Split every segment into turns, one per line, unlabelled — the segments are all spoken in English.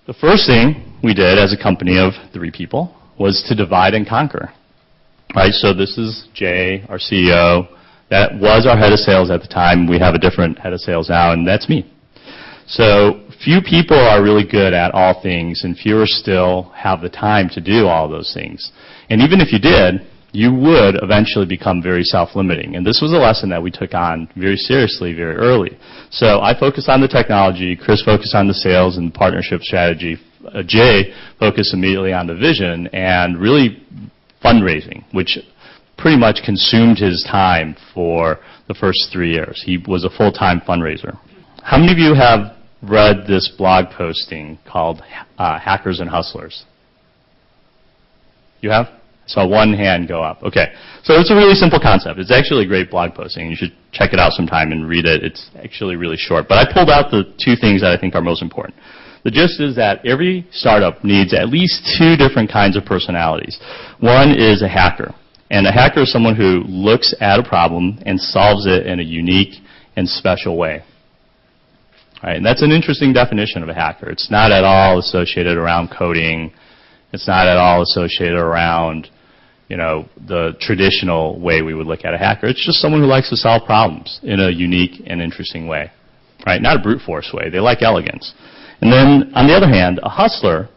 The first thing we did as a company of 3 people was to divide and conquer. Right, so this is Jay, our CEO. That was our head of sales at the time. We have a different head of sales now, and that's me. So few people are really good at all things, and fewer still have the time to do all those things. And even if you did, you would eventually become very self-limiting. And this was a lesson that we took on very seriously very early. So I focused on the technology, Chris focused on the sales and partnership strategy, Jay focused immediately on the vision and really fundraising, which pretty much consumed his time for the first 3 years. He was a full-time fundraiser. How many of you have read this blog posting called Hackers and Hustlers? You have? I saw one hand go up. Okay. So it's a really simple concept. It's actually a great blog posting. You should check it out sometime and read it. It's actually really short. But I pulled out the 2 things that I think are most important. The gist is that every startup needs at least 2 different kinds of personalities. One is a hacker. And a hacker is someone who looks at a problem and solves it in a unique and special way. Right, and that's an interesting definition of a hacker. It's not at all associated around coding. It's not at all associated around, the traditional way we would look at a hacker. It's just someone who likes to solve problems in a unique and interesting way. Right, not a brute force way. They like elegance. And then, on the other hand, a hustler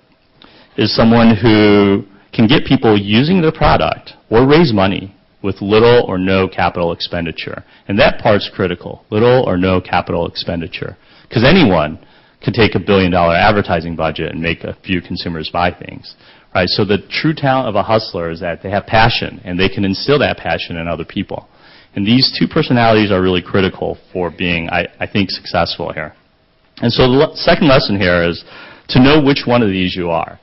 is someone who can get people using their product or raise money with little or no capital expenditure. And that part's critical, little or no capital expenditure. Because anyone can take $1 billion advertising budget and make a few consumers buy things. Right? So the true talent of a hustler is that they have passion, and they can instill that passion in other people. And these 2 personalities are really critical for being, I think, successful here. And so the second lesson here is to know which one of these you are.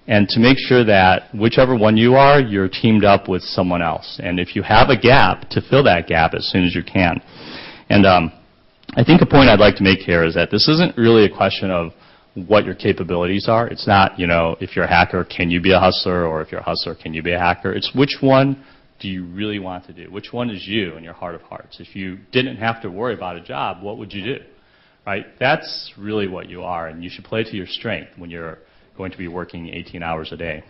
And to make sure that whichever one you are, you're teamed up with someone else. And if you have a gap, to fill that gap as soon as you can. And I think a point I'd like to make here is that this isn't really a question of what your capabilities are. It's not, if you're a hacker, can you be a hustler? Or if you're a hustler, can you be a hacker? It's which one do you really want to do? Which one is you in your heart of hearts? If you didn't have to worry about a job, what would you do? Right? That's really what you are, and you should play to your strength when you're going to be working 18 hours a day.